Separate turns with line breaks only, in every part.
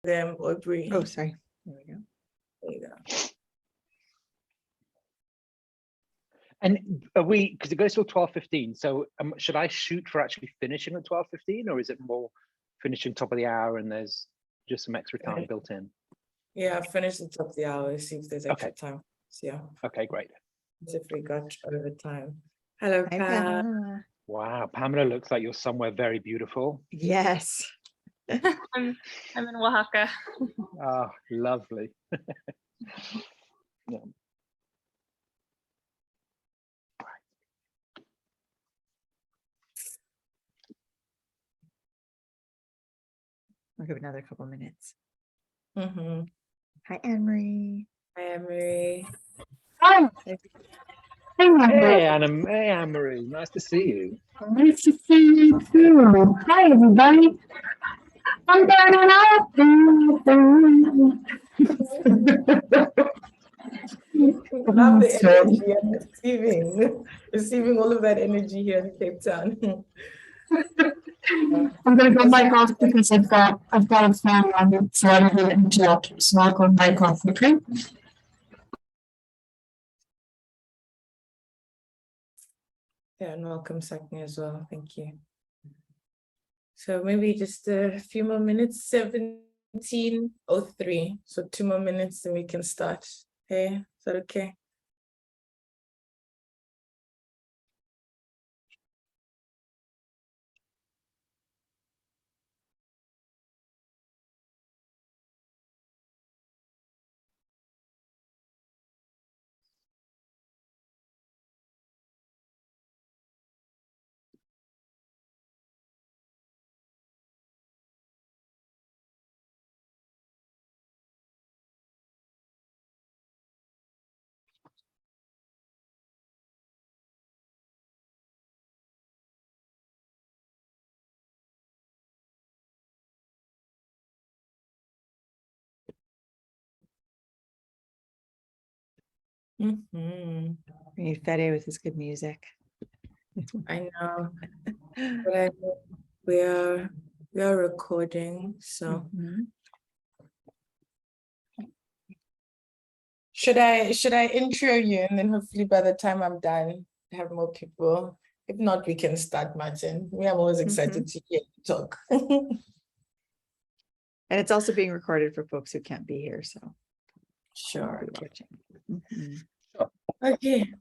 them, Aubrey.
Oh, sorry. There we go.
There you go.
And are we, because it goes till 12:15, so should I shoot for actually finishing at 12:15, or is it more finishing top of the hour and there's just some extra time built in?
Yeah, finish the top of the hour, see if there's extra time. So, yeah.
Okay, great.
As if we got overtime. Hello,
Hi,
Pam.
Pamela.
Wow, Pamela looks like you're somewhere very beautiful.
Yes.
I'm in Oaxaca.
Ah, lovely. Yeah.
I'll give another couple minutes.
Mm-hmm.
Hi, Anne-Marie.
Hi, Emery.
Hi.
Hey, hey, Anne-Marie, nice to see you.
Nice to see you too. Hi, everybody. I'm going out.
Love the energy I'm receiving all of that energy here in Cape Town.
I'm gonna go mic off because I've got a fan on it, so I don't get interrupted. So I'll go mic off, okay?
Yeah, and welcome, Sakni, as well. Thank you. So maybe just a few more minutes, 17:03. So 2 more minutes, then we can start. Hey, is that okay? Mm-hmm.
We need Fede with his good music.
I know, but we are recording, so
Mhm.
should I intro you, and then hopefully by the time I'm done, have more people. If not, we can start, Martin. I'm always excited to hear you talk.
And it's also being recorded for folks who can't be here, so.
Sure.
be watching. Mhm.
Okay.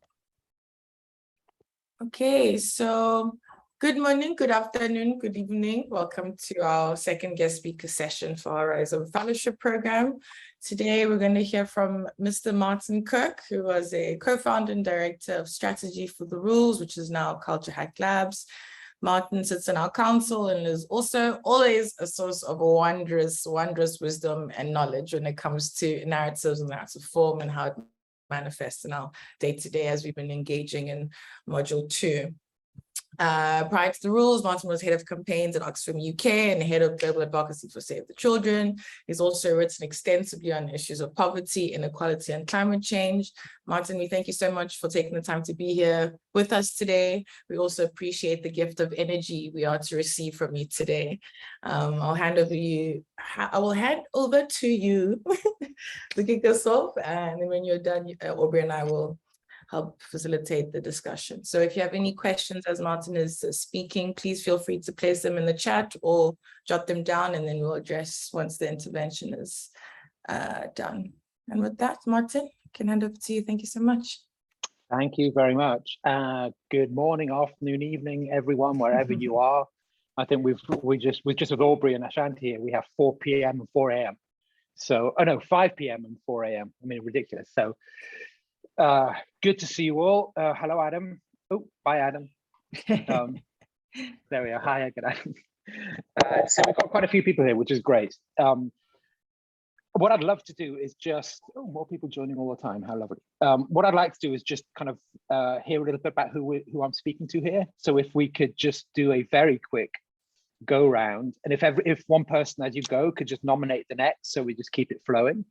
Okay, so good morning, good afternoon, good evening. Welcome to our second guest speaker session for our Rise Up Fellowship program. Today, we're going to hear from Mr. Martin Kirk, who was a co-founder and director of strategy for The Rules, which is now Culture Hack Labs. Martin sits in our council and is also always a source of wondrous wisdom and knowledge when it comes to narratives and narrative form and how it manifests in our day-to-day as we've been engaging in module 2. Prior to The Rules, Martin was head of campaigns at Oxfam UK and head of global advocacy for Save the Children. He's also written extensively on issues of poverty, inequality, and climate change. Martin, we thank you so much for taking the time to be here with us today. We also appreciate the gift of energy we are to receive from you today. I will hand over to you to kick us off, and then when you're done, Aubrey and I will help facilitate the discussion. So if you have any questions as Martin is speaking, please feel free to place them in the chat or jot them down, and then we'll address once the intervention is done. And with that, Martin, I can hand over to you. Thank you so much.
Thank you very much. Good morning, afternoon, evening, everyone, wherever you are. I think we just with Aubrey and Ashanti here, we have 4 p.m. and 4 a.m. So, 5 p.m. and 4 a.m. I mean, ridiculous. So good to see you all. Hello, Adam. Oh, bye, Adam. There we are. Hi, good Adam. So we've got quite a few people here, which is great. What I'd love to do is just, more people joining all the time, how lovely. What I'd like to do is just kind of hear a little bit about who I'm speaking to here. So if we could just do a very quick go round, and if one person as you go could just nominate the next, so we just keep it flowing.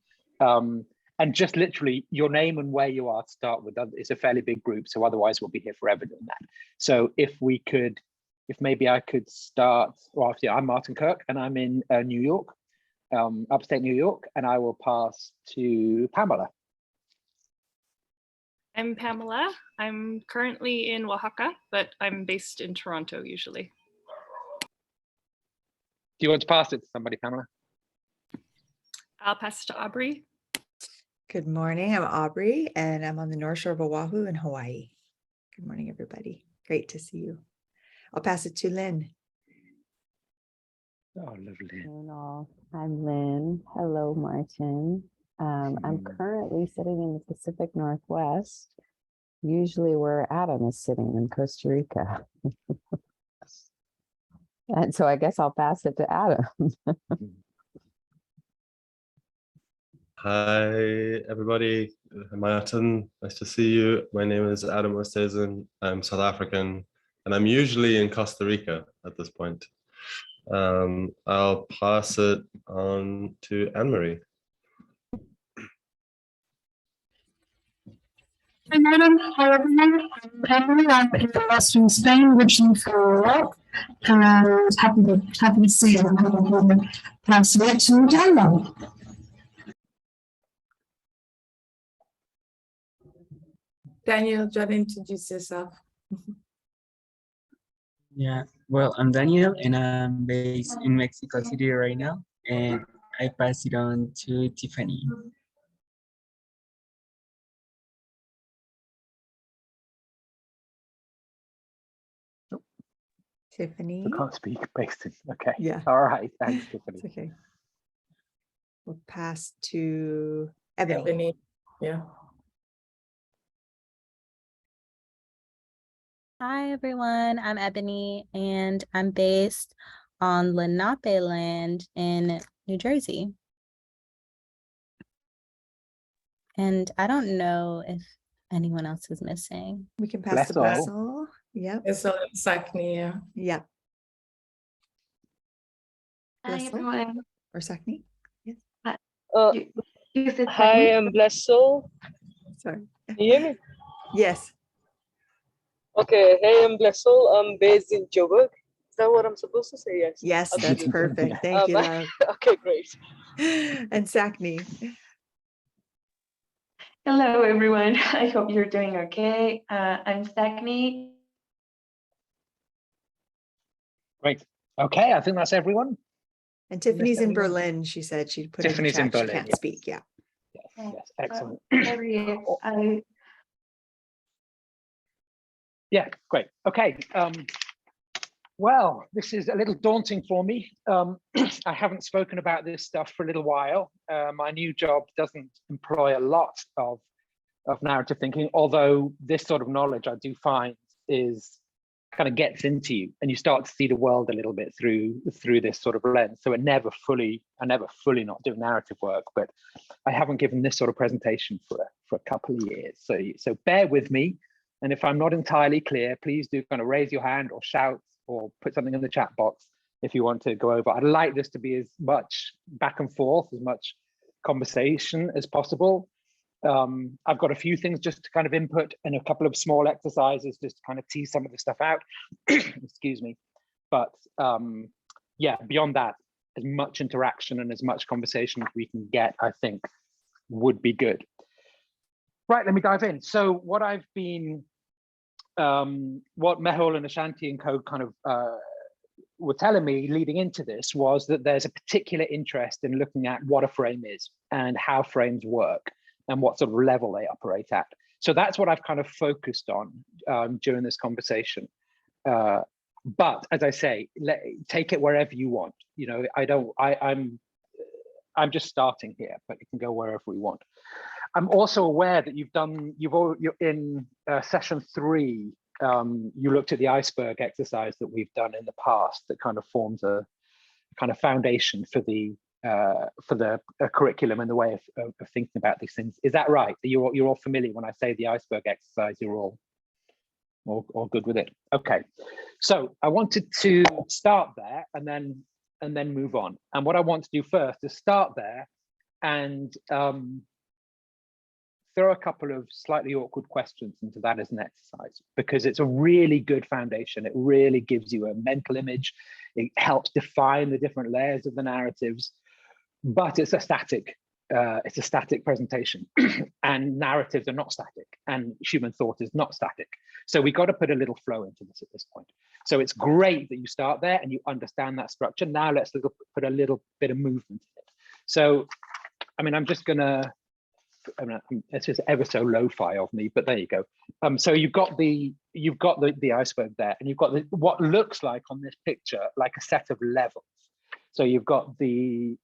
And just literally your name and where you are to start with. It's a fairly big group, so otherwise we'll be here forever doing that. So if maybe I could start, well, yeah, I'm Martin Kirk and I'm in New York. upstate New York, and I will pass to Pamela.
I'm Pamela. I'm currently in Oaxaca, but I'm based in Toronto usually.
Do you want to pass it to somebody, Pamela?
I'll pass it to Aubrey.
Good morning. I'm Aubrey, and I'm on the North Shore of Oahu in Hawaii. Good morning, everybody. Great to see you. I'll pass it to Lynn.
Oh, lovely.
All. I'm Lynn. Hello, Martin. I'm currently sitting in the Pacific Northwest, usually where Adam is sitting in Costa Rica. And so I guess I'll pass it to Adam.
Hi, everybody. Martin, nice to see you. My name is Adam Oosthuizen. I'm South African, and I'm usually in Costa Rica at this point. I'll pass it on to Anne-Marie.
Hi, madam. Hi, everyone. I'm Emily. I'm in Western Spain, originally from New York, and happy to see you. I'm going to pass it to Daniel.
Daniel, do you want to introduce yourself?
Yeah, well, I'm Daniel and I'm based in Mexico City right now, and I pass it on to Tiffany.
Tiffany.
I can't speak based in. Okay.
Yeah.
All right. Thanks, Tiffany.
It's okay. We'll pass to Ebony.
Ebony. Yeah.
Hi everyone, I'm Ebony and I'm based on Lenape land in New Jersey. And I don't know if anyone else is missing.
We can pass to
Bless all.
Blessel. Yep.
It's all in Sakni, yeah.
Yep.
Hi
Blessel
everyone.
or Sakni? Yes.
You said
Hi,
Sakni?
I'm Blessel.
Sorry.
Can you hear me?
Yes.
Okay, hey, I'm Blessel. I'm based in Joburg. Is that what I'm supposed to say? Yes.
Yes, that's
Absolutely.
perfect. Thank you, love.
Okay, great.
And Sakni.
Hello everyone. I hope you're doing okay. I'm Sakni.
Great. Okay, I think that's everyone.
And Tiffany's in
everyone.
Berlin. She said she'd put
Tiffany's
in
in
the chat.
Berlin,
She can't
yes.
speak. Yeah.
Yes, yes, excellent.
Sorry,
Yeah, great. Okay. Well, this is a little daunting for me. I haven't spoken about this stuff for a little while. My new job doesn't employ a lot of narrative thinking, although this sort of knowledge I do find is kind of gets into you, and you start to see the world a little bit through this sort of lens. So I never fully not do narrative work, but I haven't given this sort of presentation for a couple of years. So bear with me. And if I'm not entirely clear, please do kind of raise your hand or shout or put something in the chat box if you want to go over. I'd like this to be as much back and forth, as much conversation as possible. I've got a few things just to kind of input and a couple of small exercises just to kind of tease some of the stuff out. Excuse me. But yeah, beyond that, as much interaction and as much conversation as we can get, I think would be good. Right, let me dive in. So what I've been, what Mehul and Ashanti and co kind of were telling me leading into this was that there's a particular interest in looking at what a frame is and how frames work and what sort of level they operate at. So that's what I've kind of focused on during this conversation. But as I say, take it wherever you want. You know, I'm just starting here, but it can go wherever we want. I'm also aware that you're in session 3. You looked at the iceberg exercise that we've done in the past that kind of forms a kind of foundation for the curriculum and the way of thinking about these things. Is that right? You're all familiar when I say the iceberg exercise? You're all good with it. Okay, so I wanted to start there and then move on. And what I want to do first is start there and throw a couple of slightly awkward questions into that as an exercise, because it's a really good foundation. It really gives you a mental image. It helps define the different layers of the narratives. but it's a static presentation, and narratives are not static, and human thought is not static. So we got to put a little flow into this at this point. So it's great that you start there and you understand that structure. Now let's put a little bit of movement in it. So, I mean, I'm just gonna, it's just ever so lo-fi of me, but there you go. So you've got the iceberg there, and you've got what looks like on this picture like a set of levels. So you've got the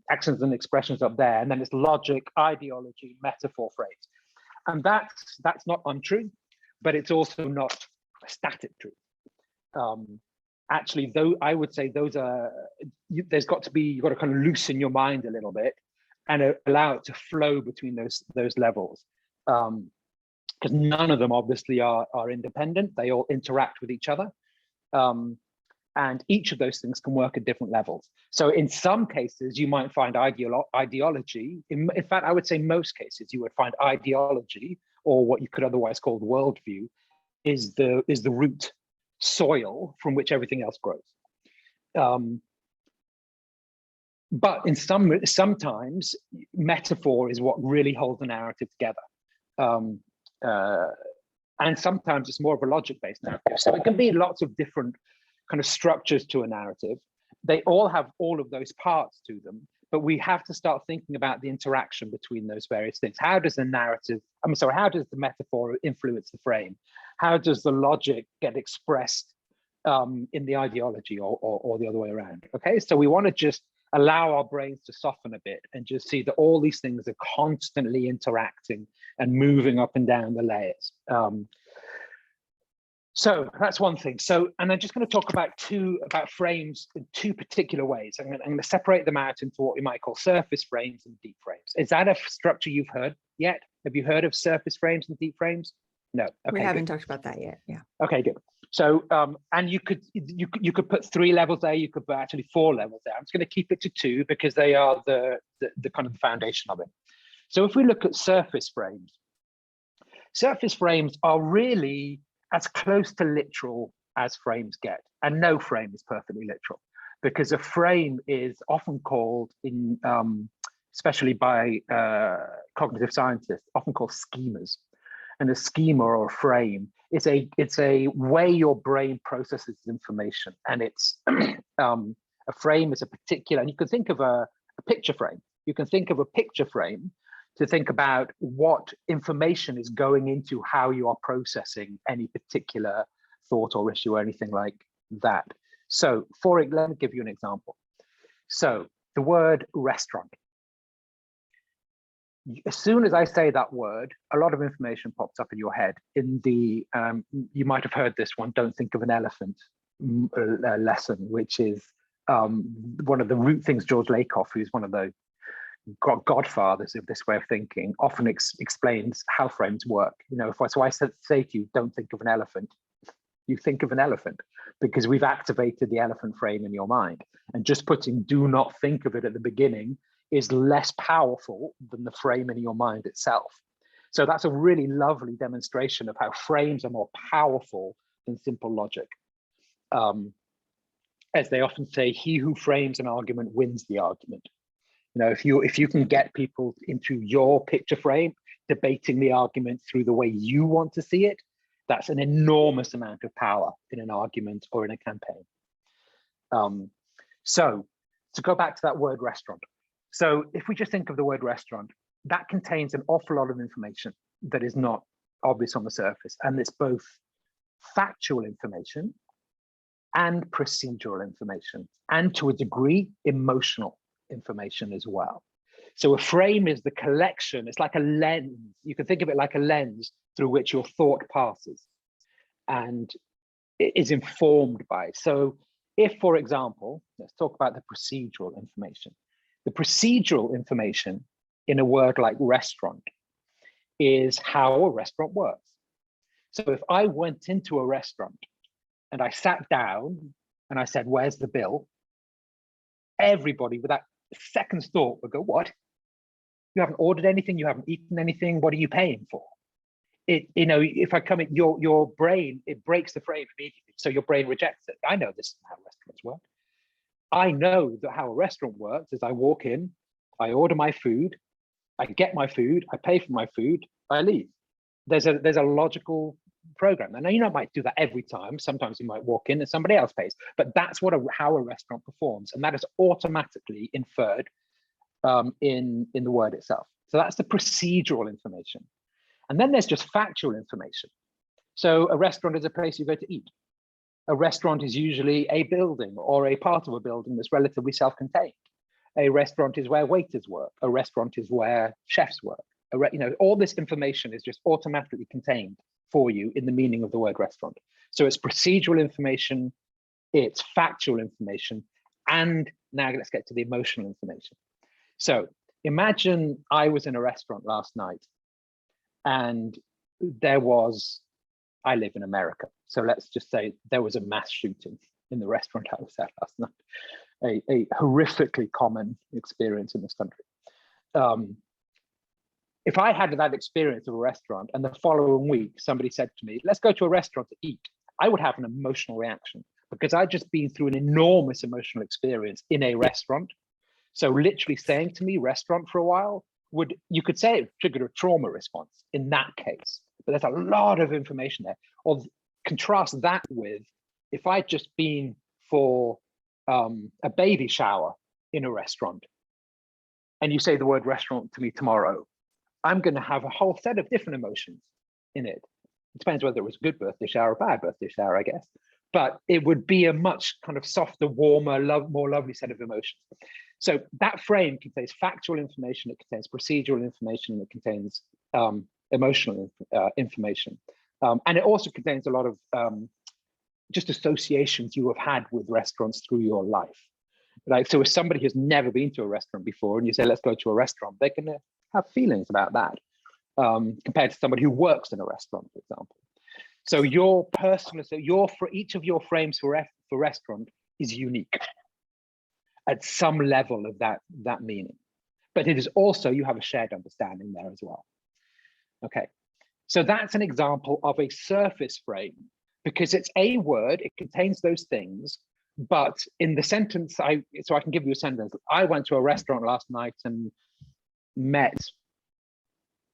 actions and expressions up there, and then it's logic, ideology, metaphor, phrase, and that's not untrue, but it's also not a static truth. Actually, though, I would say those are, you've got to kind of loosen your mind a little bit and allow it to flow between those levels, because none of them obviously are independent. They all interact with each other, and each of those things can work at different levels. So in some cases, you might find ideology. In fact, I would say most cases, you would find ideology, or what you could otherwise call the worldview, is the root soil from which everything else grows. But sometimes metaphor is what really holds the narrative together. And sometimes it's more of a logic-based narrative. So it can be lots of different kind of structures to a narrative. They all have all of those parts to them, but we have to start thinking about the interaction between those various things. How does the narrative, how does the metaphor influence the frame? How does the logic get expressed in the ideology, or the other way around? Okay, so we want to just allow our brains to soften a bit and just see that all these things are constantly interacting and moving up and down the layers. So that's one thing. So, and I'm just going to talk about frames in two particular ways. I'm going to separate them out into what we might call surface frames and deep frames. Is that a structure you've heard yet? Have you heard of surface frames and deep frames? No. Okay,
we haven't talked about that yet. Yeah.
Okay, good. So, and you could put 3 levels there. You could put actually 4 levels there. I'm just going to keep it to 2 because they are the kind of the foundation of it. So if we look at surface frames are really as close to literal as frames get, and no frame is perfectly literal, because a frame is often called, in especially by cognitive scientists, often called schemas. And a schema or a frame is a way your brain processes information, and it's a frame is a particular. And you can think of a picture frame. You can think of a picture frame to think about what information is going into how you are processing any particular thought or issue or anything like that. So let me give you an example. So the word restaurant. As soon as I say that word, a lot of information pops up in your head. In the, you might have heard this one, don't think of an elephant lesson, which is one of the root things George Lakoff, who's one of the godfathers of this way of thinking, often explains how frames work. You know, so I say to you, don't think of an elephant, you think of an elephant, because we've activated the elephant frame in your mind. And just putting do not think of it at the beginning is less powerful than the frame in your mind itself. So that's a really lovely demonstration of how frames are more powerful than simple logic. As they often say, he who frames an argument wins the argument. You know, if you can get people into your picture frame, debating the argument through the way you want to see it, that's an enormous amount of power in an argument or in a campaign. So to go back to that word restaurant. So if we just think of the word restaurant, that contains an awful lot of information that is not obvious on the surface. And it's both factual information and procedural information, and to a degree, emotional information as well. So a frame is the collection, it's like a lens. You can think of it like a lens through which your thought passes and it is informed by. So if, for example, let's talk about the procedural information. The procedural information in a word like restaurant is how a restaurant works. So if I went into a restaurant and I sat down and I said, where's the bill? Everybody without a second's thought would go, what? You haven't ordered anything, you haven't eaten anything, what are you paying for? You know, if I come in, your brain, it breaks the frame immediately. So your brain rejects it. I know this is how restaurants work. I know that how a restaurant works is I walk in, I order my food, I get my food, I pay for my food, I leave. There's a logical program. And you might do that every time. Sometimes you might walk in and somebody else pays, but that's how a restaurant performs. And that is automatically inferred in the word itself. So that's the procedural information. And then there's just factual information. So a restaurant is a place you go to eat. A restaurant is usually a building or a part of a building that's relatively self-contained. A restaurant is where waiters work. A restaurant is where chefs work. All this information is just automatically contained for you in the meaning of the word restaurant. So it's procedural information, it's factual information, and now let's get to the emotional information. So imagine I was in a restaurant last night and I live in America. So let's just say there was a mass shooting in the restaurant I was at last night, a horrifically common experience in this country. If I had that experience of a restaurant and the following week, somebody said to me, let's go to a restaurant to eat, I would have an emotional reaction because I'd just been through an enormous emotional experience in a restaurant. So literally saying to me restaurant for a while, you could say it triggered a trauma response in that case, but there's a lot of information there. Or contrast that with if I'd just been for a baby shower in a restaurant and you say the word restaurant to me tomorrow, I'm going to have a whole set of different emotions in it. It depends whether it was a good birthday shower or a bad birthday shower, I guess. But it would be a much kind of softer, warmer, more lovely set of emotions. So that frame contains factual information, it contains procedural information, it contains emotional information. And it also contains a lot of just associations you have had with restaurants through your life. Like, so if somebody who's never been to a restaurant before and you say, let's go to a restaurant, they're going to have feelings about that compared to somebody who works in a restaurant, for example. So your personal, for each of your frames for restaurant is unique at some level of that meaning. But it is also, you have a shared understanding there as well. Okay, so that's an example of a surface frame because it's a word, it contains those things, but in the sentence, so I can give you a sentence. I went to a restaurant last night and met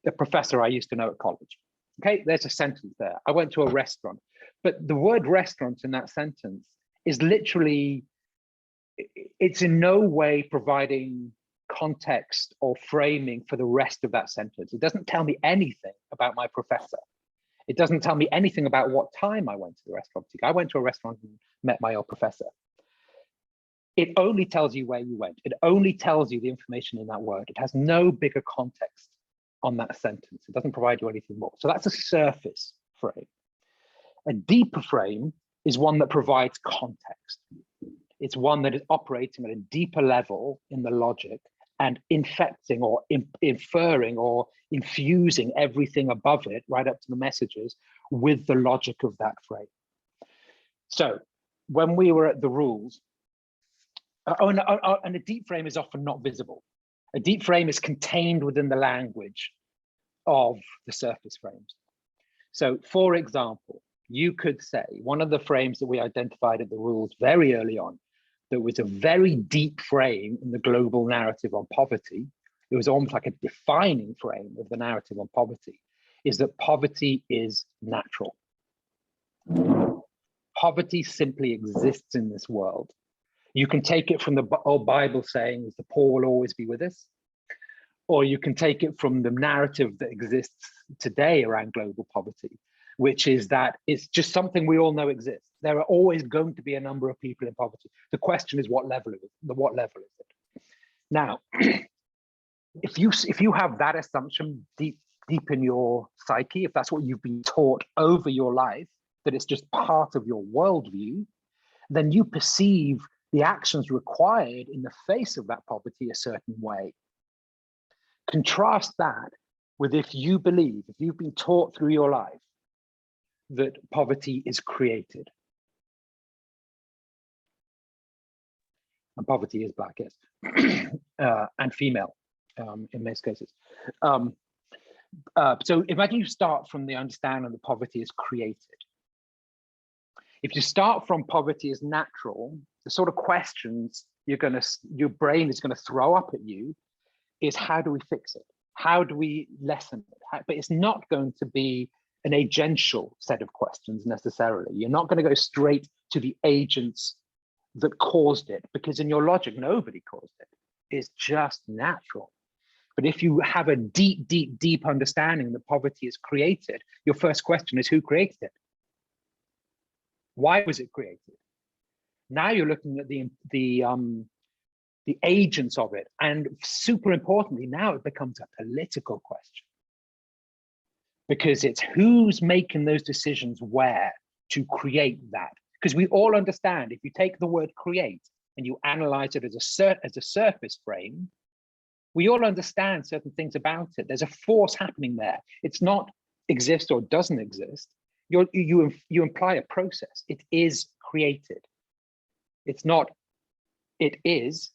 a professor I used to know at college. Okay, there's a sentence there. I went to a restaurant, but the word restaurant in that sentence is literally, it's in no way providing context or framing for the rest of that sentence. It doesn't tell me anything about my professor. It doesn't tell me anything about what time I went to the restaurant. I went to a restaurant and met my old professor. It only tells you where you went. It only tells you the information in that word. It has no bigger context on that sentence. It doesn't provide you anything more. So that's a surface frame. A deeper frame is one that provides context. It's one that is operating at a deeper level in the logic and infecting or inferring or infusing everything above it, right up to the messages, with the logic of that frame. So when we were at the rules, and a deep frame is often not visible. A deep frame is contained within the language of the surface frames. So for example, you could say one of the frames that we identified at the rules very early on, there was a very deep frame in the global narrative on poverty. It was almost like a defining frame of the narrative on poverty, is that poverty is natural. Poverty simply exists in this world. You can take it from the old Bible saying the poor will always be with us, or you can take it from the narrative that exists today around global poverty, which is that it's just something we all know exists. There are always going to be a number of people in poverty. The question is what level is it? Now, if you have that assumption deep in your psyche, if that's what you've been taught over your life, that it's just part of your worldview, then you perceive the actions required in the face of that poverty a certain way. Contrast that with if you've been taught through your life that poverty is created. And poverty is black, yes, and female in most cases. So imagine you start from the understanding that poverty is created. If you start from poverty as natural, the sort of questions your brain is gonna throw up at you is, how do we fix it? How do we lessen it? But it's not going to be an agential set of questions necessarily. You're not going to go straight to the agents that caused it, because in your logic, nobody caused it. It's just natural. But if you have a deep, deep, deep understanding that poverty is created, your first question is, who created it? Why was it created? Now you're looking at the agents of it. And super importantly, now it becomes a political question, because it's who's making those decisions where to create that. Because we all understand, if you take the word create and you analyze it as a surface frame, we all understand certain things about it. There's a force happening there. It's not exist or doesn't exist. You imply a process. It is created. It's not it is,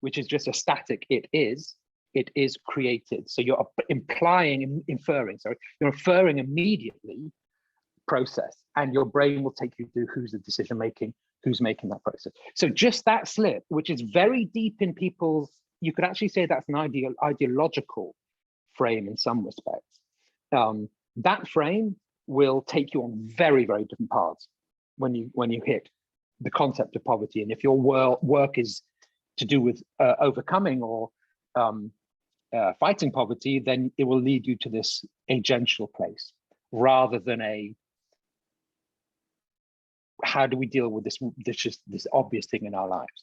which is just a static it is created. So you're inferring immediately process, and your brain will take you through who's the decision making, who's making that process. So just that slip, which is very deep in people's, you could actually say that's an ideological frame in some respects. That frame will take you on very, very different paths when you hit the concept of poverty. And if your work is to do with overcoming or fighting poverty, then it will lead you to this agential place, rather than a, how do we deal with this obvious thing in our lives?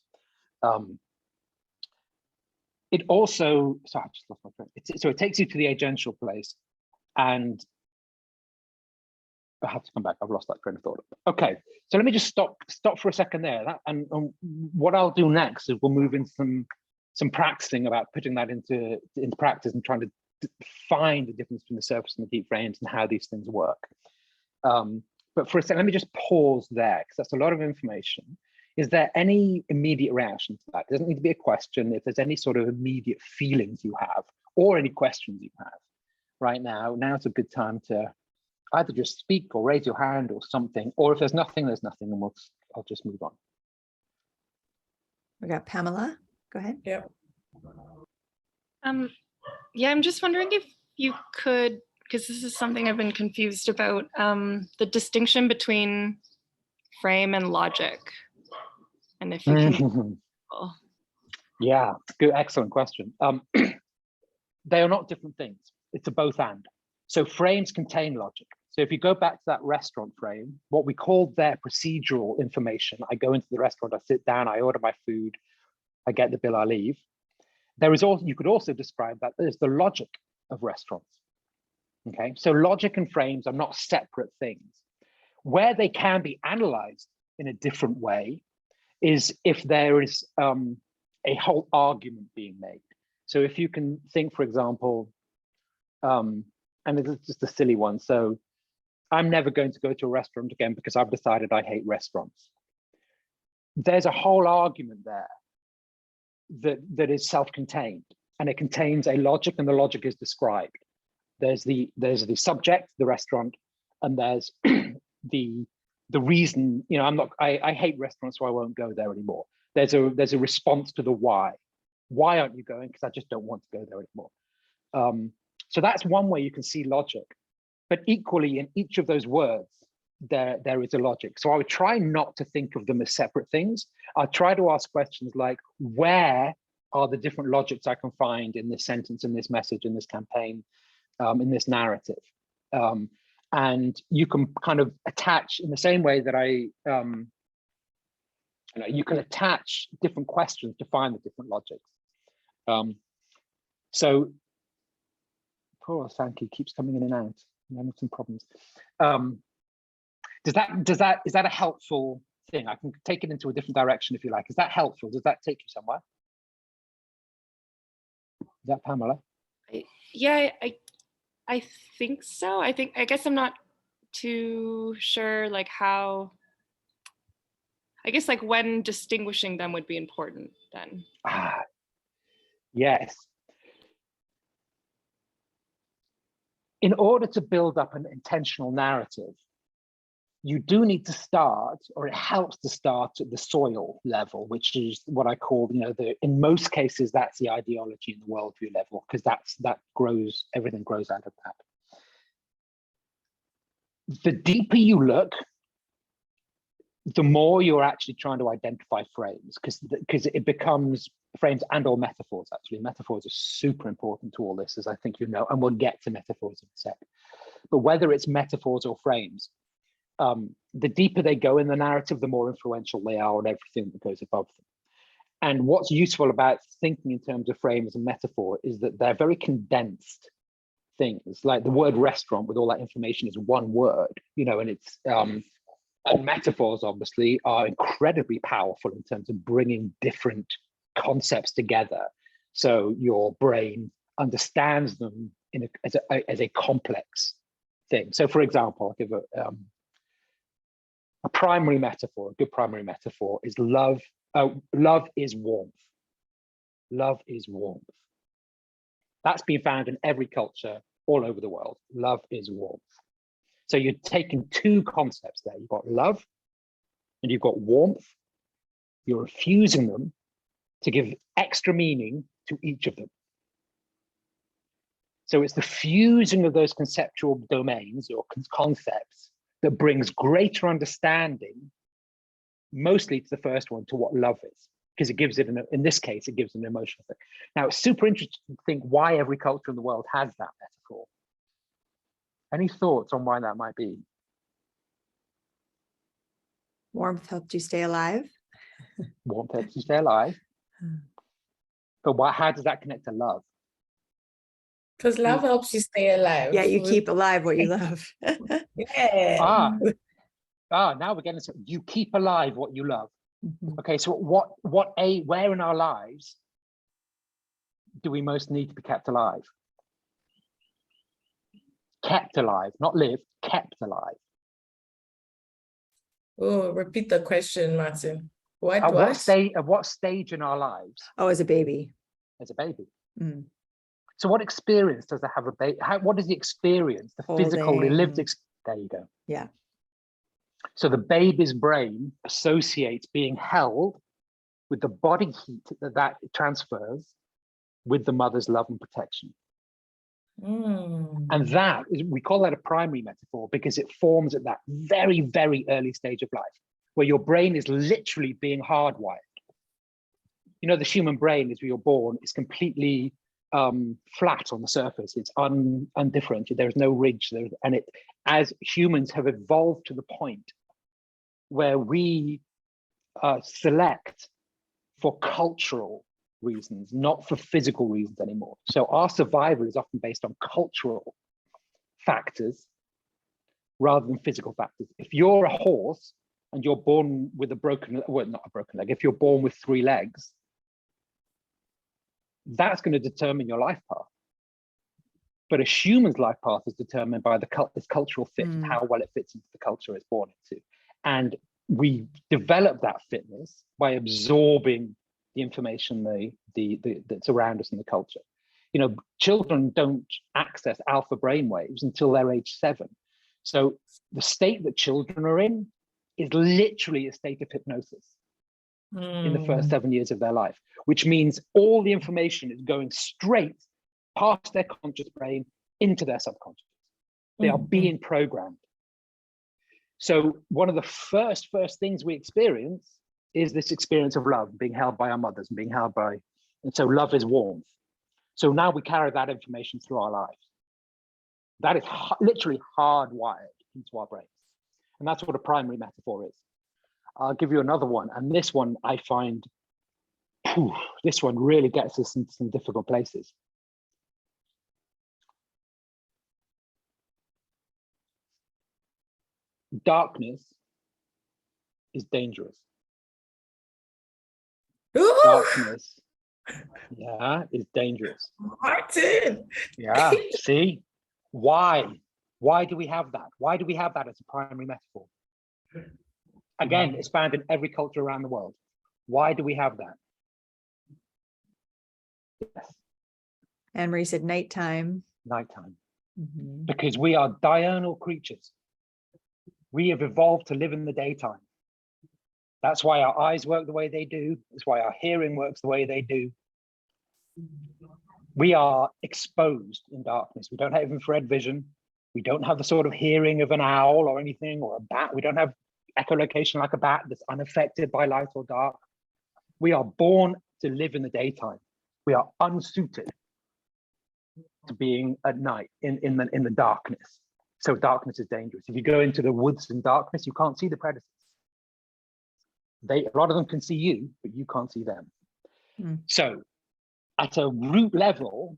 It also, sorry, I just lost my train. So it takes you to the agential place, and I have to come back. I've lost that train of thought. Okay, so let me just stop for a second there. And what I'll do next is we'll move into some practicing about putting that into practice and trying to find the difference between the surface and the deep frames and how these things work. But for a second, let me just pause there, because that's a lot of information. Is there any immediate reaction to that? It doesn't need to be a question. If there's any sort of immediate feelings you have, or any questions you have right now, now's a good time to either just speak or raise your hand or something. Or if there's nothing, and I'll just move on.
We got Pamela. Go ahead.
Yep.
Yeah, I'm just wondering if you could, because this is something I've been confused about, the distinction between frame and logic. And if you can.
Yeah, good, excellent question. They are not different things. It's a both and. So frames contain logic. So if you go back to that restaurant frame, what we call their procedural information, I go into the restaurant, I sit down, I order my food, I get the bill, I leave. There is also, you could also describe that as the logic of restaurants. Okay, so logic and frames are not separate things. Where they can be analyzed in a different way is if there is a whole argument being made. So if you can think, for example, and it's just a silly one. So I'm never going to go to a restaurant again because I've decided I hate restaurants. There's a whole argument there that is self-contained, and it contains a logic, and the logic is described. There's the subject, the restaurant, and there's the reason. You know, I hate restaurants, so I won't go there anymore. There's a response to the why. Why aren't you going? Because I just don't want to go there anymore. So that's one way you can see logic. But equally, in each of those words, there is a logic. So I would try not to think of them as separate things. I try to ask questions like, where are the different logics I can find in this sentence, in this message, in this campaign, in this narrative? And you can kind of attach in the same way that you can attach different questions to find the different logics. So poor Sankey keeps coming in and out. I'm having some problems. Is that a helpful thing? I can take it into a different direction if you like. Is that helpful? Does that take you somewhere? Is that Pamela?
Yeah, I think so. I guess I'm not too sure like how, I guess like when distinguishing them would be important then.
Yes. In order to build up an intentional narrative, you do need to start, or it helps to start at the soil level, which is what I call, in most cases, that's the ideology and the worldview level, because everything grows out of that. The deeper you look, the more you're actually trying to identify frames, because it becomes frames and or metaphors. Actually, metaphors are super important to all this, as I think you know, and we'll get to metaphors in a sec. But whether it's metaphors or frames, the deeper they go in the narrative, the more influential they are on everything that goes above them. And what's useful about thinking in terms of frames and metaphor is that they're very condensed things. Like the word restaurant with all that information is one word, and it's and metaphors obviously are incredibly powerful in terms of bringing different concepts together, so your brain understands them as a complex thing. So, for example, I'll give a primary metaphor. A good primary metaphor is love. Love is warmth. Love is warmth. That's been found in every culture all over the world. Love is warmth. So you're taking two concepts there. You've got love and you've got warmth. You're fusing them to give extra meaning to each of them. So it's the fusing of those conceptual domains or concepts that brings greater understanding, mostly to the first one, to what love is, because it gives it, in this case, it gives an emotional thing. Now, it's super interesting to think why every culture in the world has that metaphor. Any thoughts on why that might be?
Warmth helped you stay alive.
Warmth helps you stay alive. But how does that connect to love?
Because love helps you stay alive.
Yeah, you keep alive what you love.
Yeah.
Now we're getting to, you keep alive what you love. Okay, so where in our lives do we most need to be kept alive? Kept alive, not live, kept alive.
Oh, repeat the question, Martin.
At what stage in our lives?
Oh, as a baby.
As a baby.
Mm.
So what experience does it have a baby? What is the experience, the physical, the lived experience? There you go.
Yeah.
So the baby's brain associates being held with the body heat that transfers with the mother's love and protection. And that is, we call that a primary metaphor because it forms at that very, very early stage of life where your brain is literally being hardwired. The human brain, as you're born, is completely flat on the surface. It's undifferentiated. There's no ridge there. And as humans have evolved to the point where we select for cultural reasons, not for physical reasons anymore. So our survival is often based on cultural factors rather than physical factors. If you're a horse and you're born with not a broken leg, if you're born with 3 legs, that's going to determine your life path. But a human's life path is determined by its cultural fit and how well it fits into the culture it's born into. And we develop that fitness by absorbing the information that's around us in the culture. Children don't access alpha brainwaves until they're age 7. So the state that children are in is literally a state of hypnosis in the first 7 years of their life, which means all the information is going straight past their conscious brain into their subconscious. They are being programmed. So one of the first things we experience is this experience of love, being held by our mothers and being held by, and so love is warmth. So now we carry that information through our lives. That is literally hardwired into our brains. And that's what a primary metaphor is. I'll give you another one. And this one I find, this one really gets us into some difficult places. Darkness is dangerous. Darkness, is dangerous.
Martin.
Yeah, see? Why? Why do we have that? Why do we have that as a primary metaphor? Again, it's found in every culture around the world. Why do we have that? Yes.
Anne-Marie said nighttime.
Nighttime. Because we are diurnal creatures. We have evolved to live in the daytime. That's why our eyes work the way they do. That's why our hearing works the way they do. We are exposed in darkness. We don't have infrared vision. We don't have the sort of hearing of an owl or anything, or a bat. We don't have echolocation like a bat that's unaffected by light or dark. We are born to live in the daytime. We are unsuited to being at night in the darkness. So darkness is dangerous. If you go into the woods in darkness, you can't see the predators. A lot of them can see you, but you can't see them. So at a root level,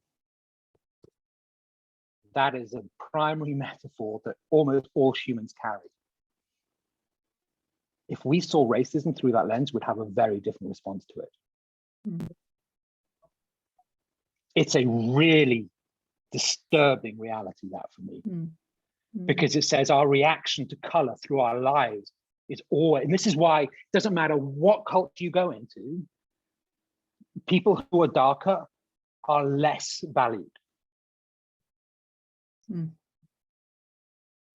that is a primary metaphor that almost all humans carry. If we saw racism through that lens, we'd have a very different response to it. It's a really disturbing reality, that for me, because it says our reaction to color through our lives is always, and this is why it doesn't matter what culture you go into, people who are darker are less valued.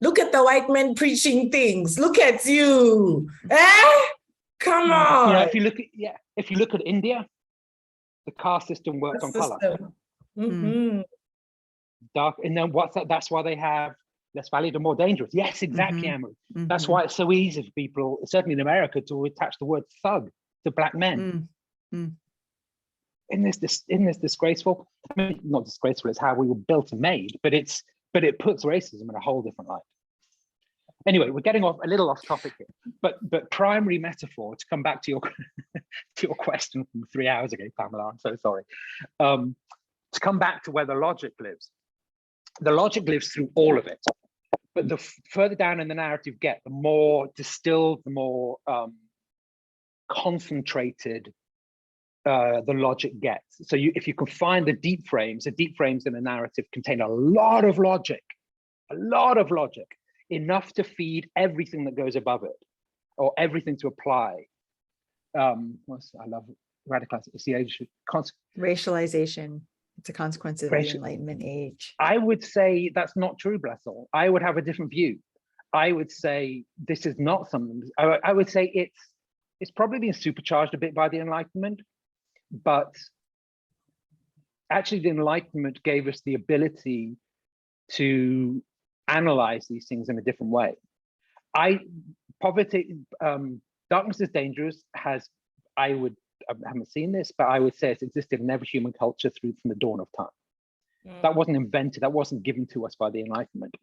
Look at the white men preaching things. Look at you. Eh? Come on.
You know, if you look at India, the caste system works on color. Dark, and then what's that? That's why they have less valued and more dangerous. Yes, exactly, Emily. That's why it's so easy for people, certainly in America, to attach the word thug to black men. In this disgraceful, I mean, not disgraceful, it's how we were built and made, but it puts racism in a whole different light. Anyway, we're getting a little off topic here, but primary metaphor, to come back to your to your question from 3 hours ago, Pamela, I'm so sorry. To come back to where the logic lives. The logic lives through all of it, but the further down in the narrative you get, the more distilled, the more concentrated the logic gets. So if you can find the deep frames in a narrative contain a lot of logic, enough to feed everything that goes above it, or everything to apply. I love radicalization.
Racialization. It's a consequence of the Enlightenment age.
I would say that's not true, Blessel. I would have a different view. I would say this is not something. I would say it's probably been supercharged a bit by the Enlightenment, but actually the Enlightenment gave us the ability to analyze these things in a different way. Darkness is Dangerous has, I haven't seen this, but I would say it's existed in every human culture from the dawn of time. That wasn't invented, that wasn't given to us by the Enlightenment.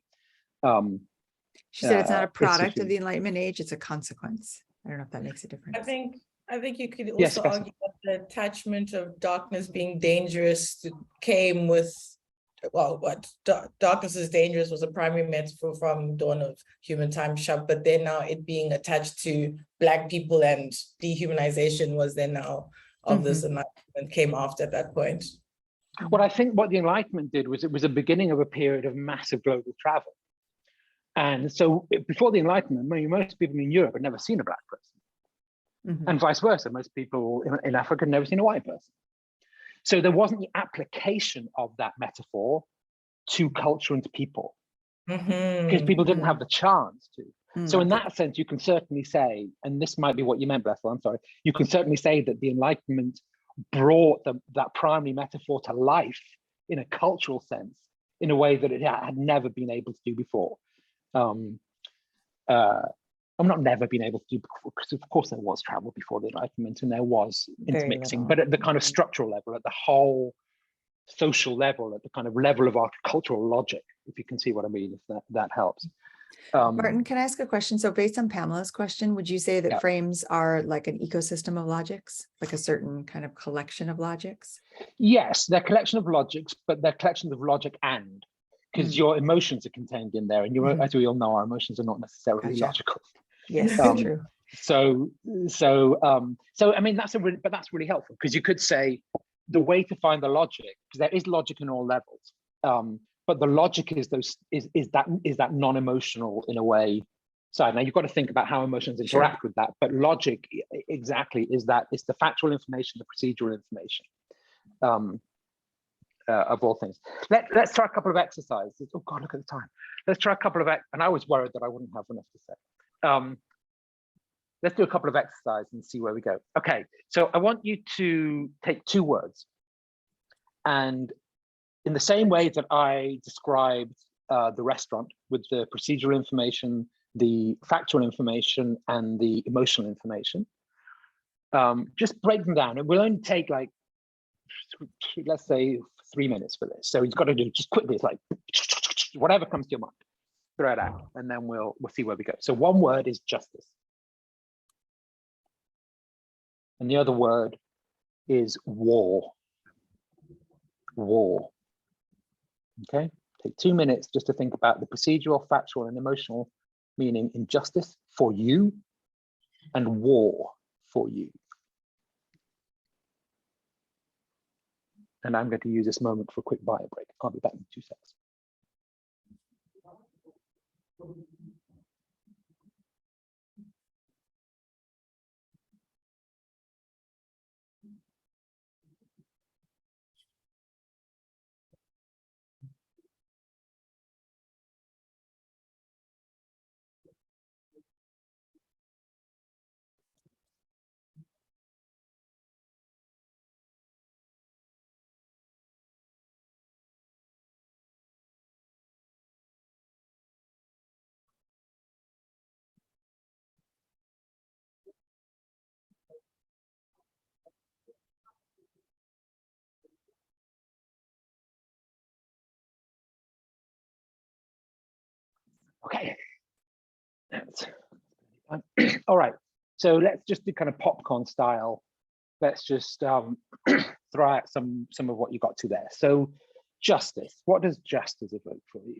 She said it's not a product of the Enlightenment age, it's a consequence. I don't know if that makes a difference.
I think you could also argue that the attachment of darkness being dangerous came with, well, darkness is dangerous was a primary metaphor from dawn of human time, but then now it being attached to Black people and dehumanization was then now of this Enlightenment came after that point.
Well, I think what the Enlightenment did was it was a beginning of a period of massive global travel. And so before the Enlightenment, most people in Europe had never seen a Black person. And vice versa, most people in Africa had never seen a white person. So there wasn't the application of that metaphor to culture and to people, because people didn't have the chance to. So in that sense, you can certainly say, and this might be what you meant, Blessel, I'm sorry, you can certainly say that the Enlightenment brought that primary metaphor to life in a cultural sense, in a way that it had never been able to do before. I'm not never been able to do, because of course there was travel before the Enlightenment and there was intermixing, but at the kind of structural level, at the whole social level, at the kind of level of our cultural logic, if you can see what I mean, if that helps.
Martin, can I ask a question? So based on Pamela's question, would you say that frames are like an ecosystem of logics, like a certain kind of collection of logics?
Yes, they're a collection of logics, but they're collections of logic because your emotions are contained in there, and as we all know, our emotions are not necessarily logical.
Yes, true.
So I mean, that's really helpful, because you could say the way to find the logic, because there is logic in all levels, but the logic is that non-emotional in a way side. Now you've got to think about how emotions interact with that, but logic exactly is that it's the factual information, the procedural information. of all things. Let's try a couple of exercises. Oh God, look at the time. Let's try a couple of, and I was worried that I wouldn't have enough to say. Let's do a couple of exercises and see where we go. Okay, so I want you to take 2 words, and in the same way that I described the restaurant with the procedural information, the factual information, and the emotional information, just break them down. It will only take like, let's say 3 minutes for this. So you've got to do just quickly, it's like whatever comes to your mind, throw it out, and then we'll see where we go. So one word is justice. And the other word is war. War. Okay, take 2 minutes just to think about the procedural, factual, and emotional meaning in justice for you and war for you. And I'm going to use this moment for a quick bio break. I'll be back in 2 seconds. Okay. All right. So let's just do kind of popcorn style. Let's just throw out some of what you got to there. So justice. What does justice evoke for you?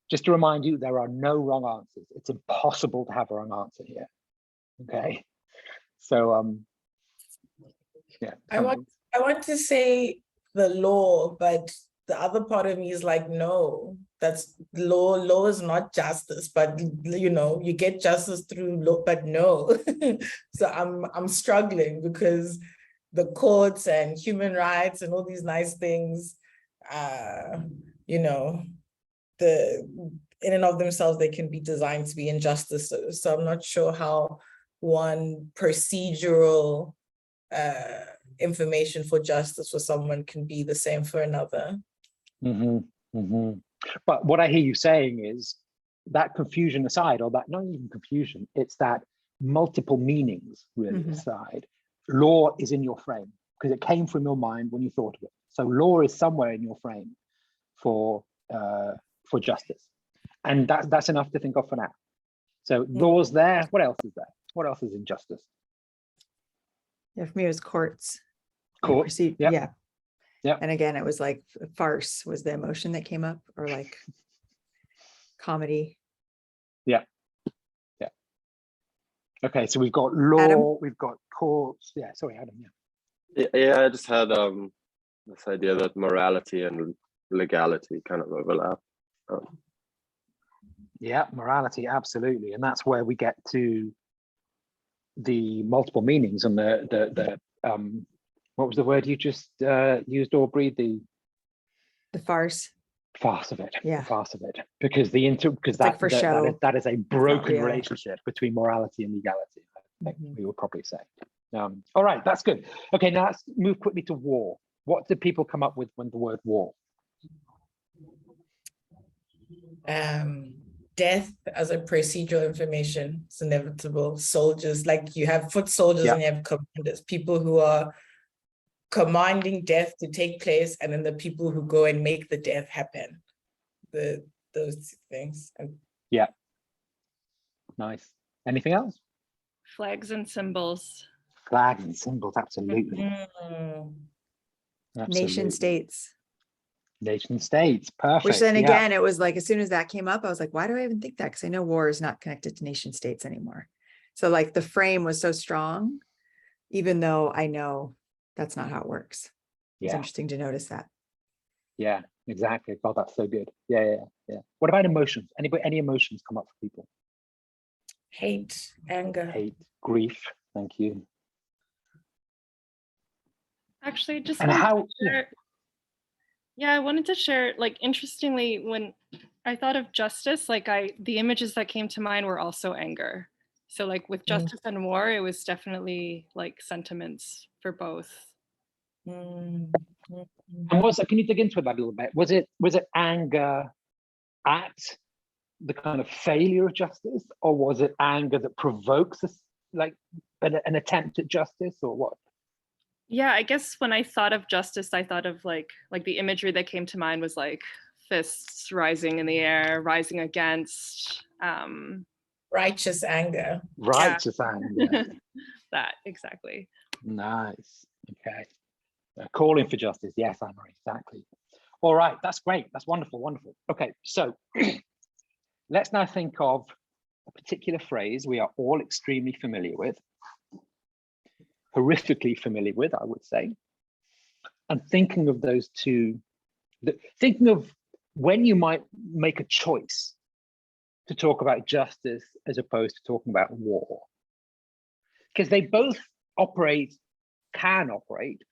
Just to remind you, there are no wrong answers. It's impossible to have a wrong answer here. Okay. So yeah.
I want to say the law, but the other part of me is like, no, that's law. Law is not justice, but you know, you get justice through law, but no. So I'm struggling because the courts and human rights and all these nice things, you know, in and of themselves, they can be designed to be injustices. So I'm not sure how one procedural information for justice for someone can be the same for another.
But what I hear you saying is that confusion aside, or that not even confusion, it's that multiple meanings really aside, law is in your frame because it came from your mind when you thought of it. So law is somewhere in your frame for justice, and that's enough to think of for now. So law's there. What else is there? What else is injustice?
Yeah, for me it was courts.
Court.
Yeah.
Yeah.
And again, it was like farce was the emotion that came up, or like comedy.
Yeah. Yeah. Okay, so we've got law,
Adam?
we've got courts. Yeah, sorry, Adam.
Yeah, I just had this idea that morality and legality kind of overlap.
Yeah, morality, absolutely. And that's where we get to the multiple meanings and the what was the word you just used, Aubrey? The
farce.
Farce of it.
Yeah.
The farce of it. Because that is a broken relationship between morality and legality, I think we would probably say. All right, that's good. Okay, now let's move quickly to war. What do people come up with when the word war?
Death as a procedural information. It's inevitable. Soldiers, like you have foot soldiers and you have commanders, people who are commanding death to take place, and then the people who go and make the death happen. Those things.
Yeah. Nice. Anything else?
Flags and symbols.
Flags and symbols, absolutely.
Nation states.
Nation states, perfect.
Which then again, it was like, as soon as that came up, I was like, why do I even think that? Because I know war is not connected to nation states anymore. So like the frame was so strong, even though I know that's not how it works. It's interesting to notice that.
Yeah, exactly. God, that's so good. Yeah. What about emotions? Any emotions come up for people?
Hate, anger.
Hate, grief. Thank you.
Actually, just
And
wanted to
how?
share- yeah, I wanted to share, like, interestingly, when I thought of justice, like the images that came to mind were also anger. So like with justice and war, it was definitely like sentiments for both.
And what's that? Can you dig into that a little bit? Was it anger at the kind of failure of justice, or was it anger that provokes us, like an attempt at justice, or what?
Yeah, I guess when I thought of justice, I thought of like the imagery that came to mind was like fists rising in the air, rising against
righteous anger.
Righteous anger.
That, exactly.
Nice. Okay. Calling for justice. Yes, Anne-Marie, exactly. All right, that's great. That's wonderful, wonderful. Okay, so let's now think of a particular phrase we are all extremely familiar with, horrifically familiar with, I would say, and thinking of those two, thinking of when you might make a choice to talk about justice as opposed to talking about war. Because they both can operate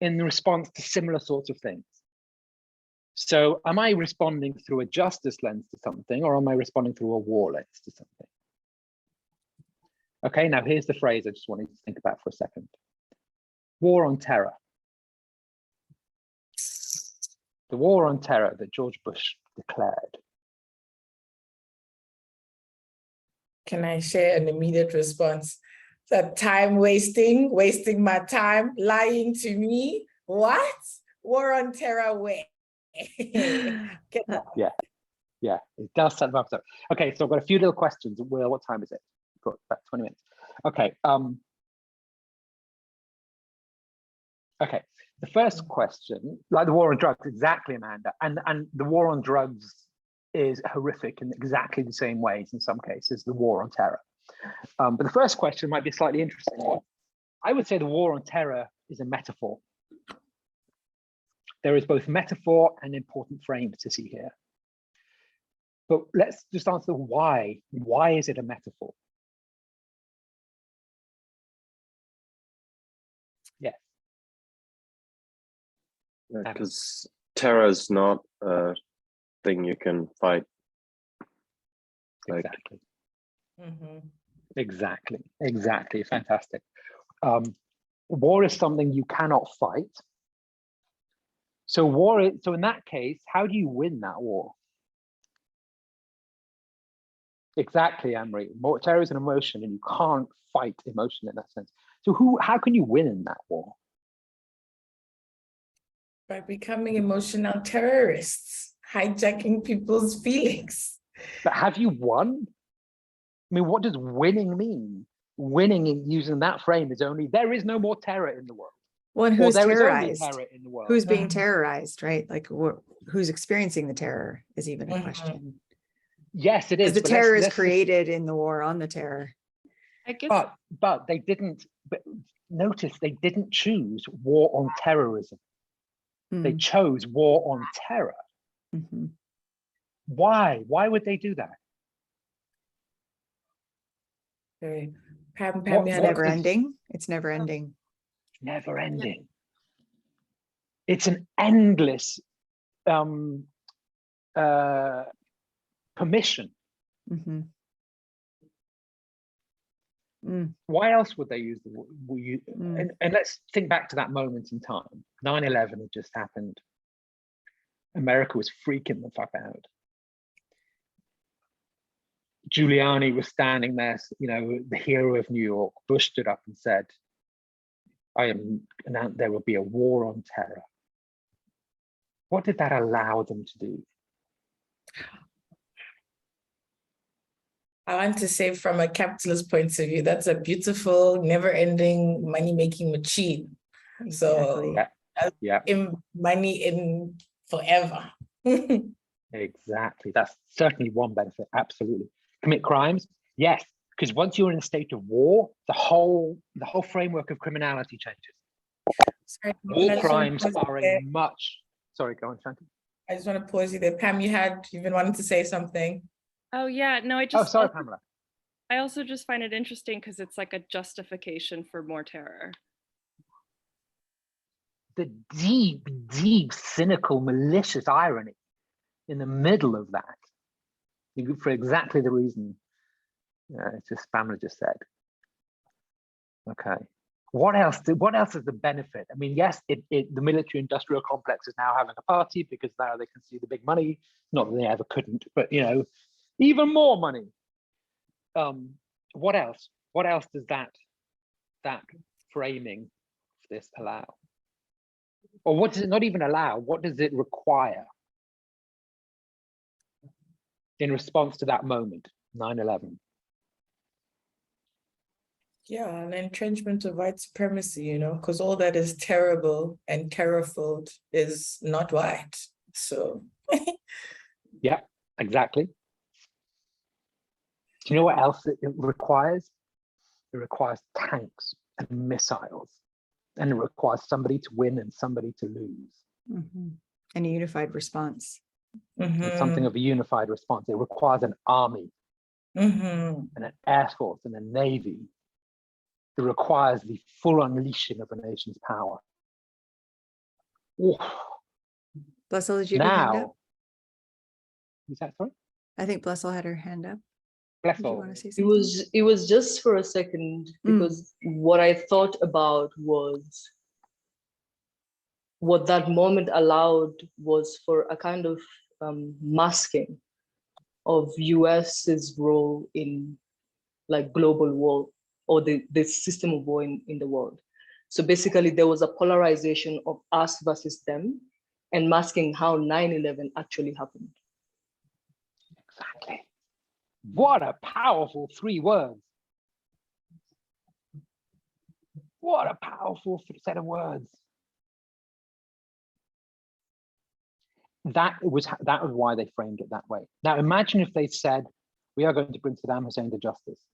in response to similar sorts of things. So am I responding through a justice lens to something, or am I responding through a war lens to something? Okay, now here's the phrase I just wanted to think about for a second. War on terror. The war on terror that George Bush declared.
Can I share an immediate response? That time wasting my time, lying to me. What? War on terror where?
Yeah, it does set them up. Okay, so I've got a few little questions. Well, what time is it? Got about 20 minutes. Okay. Okay, the first question, like the war on drugs, exactly, Amanda, and the war on drugs is horrific in exactly the same ways in some cases, the war on terror. But the first question might be a slightly interesting one. I would say the war on terror is a metaphor. There is both metaphor and important frames to see here. But let's just answer why. Why is it a metaphor? Yes.
Because terror is not a thing you can fight. Like,
exactly. Exactly. Fantastic. War is something you cannot fight. So in that case, how do you win that war? Exactly, Anne-Marie. Terror is an emotion, and you can't fight emotion in that sense. So how can you win in that war?
By becoming emotional terrorists, hijacking people's feelings.
But have you won? I mean, what does winning mean? Winning in using that frame is only, there is no more terror in the world.
Well, who's terrorized?
Terror in the world.
Who's being terrorized, right? Like who's experiencing the terror is even a question.
Yes, it is.
The terror is created in the war on the terror.
I guess.
But they didn't. But notice they didn't choose war on terrorism. They chose war on terror. Why? Why would they do that?
Pam, it's never ending. It's never ending.
Never ending. It's an endless permission. Why else would they use the word? And let's think back to that moment in time. 9/11 had just happened. America was freaking the fuck out. Giuliani was standing there, you know, the hero of New York. Bush stood up and said, there will be a war on terror. What did that allow them to do?
I want to say, from a capitalist point of view, that's a beautiful, never-ending money-making machine. So money in forever.
Exactly. That's certainly one benefit. Absolutely. Commit crimes? Yes. Because once you're in a state of war, the whole framework of criminality changes.
Sorry,
war crimes are a much. Sorry, go on, Shanti.
I just want to pause you there. Pam, you've been wanting to say something.
Oh yeah, no, I just.
Oh, sorry, Pamela.
I also just find it interesting because it's like a justification for more terror.
The deep, deep, cynical, malicious irony in the middle of that, for exactly the reason just Spammer just said. Okay. What else is the benefit? I mean, yes, the military industrial complex is now having a party because now they can see the big money. Not that they ever couldn't, but even more money. What else? What else does that framing of this allow? Or what does it not even allow? What does it require in response to that moment, 9/11?
Yeah, an entrenchment of white supremacy, because all that is terrible and terror-filled is not white. So
yeah, exactly. Do you know what else it requires? It requires tanks and missiles, and it requires somebody to win and somebody to lose.
Mm-hmm. And a unified response.
Mm-hmm.
And something of a unified response. It requires an army,
mm-hmm.
and an air force, and a navy. It requires the full unleashing of a nation's power. Oof.
Blessel, did you have your hand up?
Now, is that sorry?
I think Blessel had her hand up.
Blessel.
Did you want to say something?
It was just for a second, because what I thought about was what that moment allowed was for a kind of masking of US's role in like global war, or the system of war in the world. So basically there was a polarization of us versus them, and masking how 9/11 actually happened.
Exactly. What a powerful 3 words. What a powerful set of words. That was why they framed it that way. Now imagine if they said, we are going to bring Saddam Hussein to justice,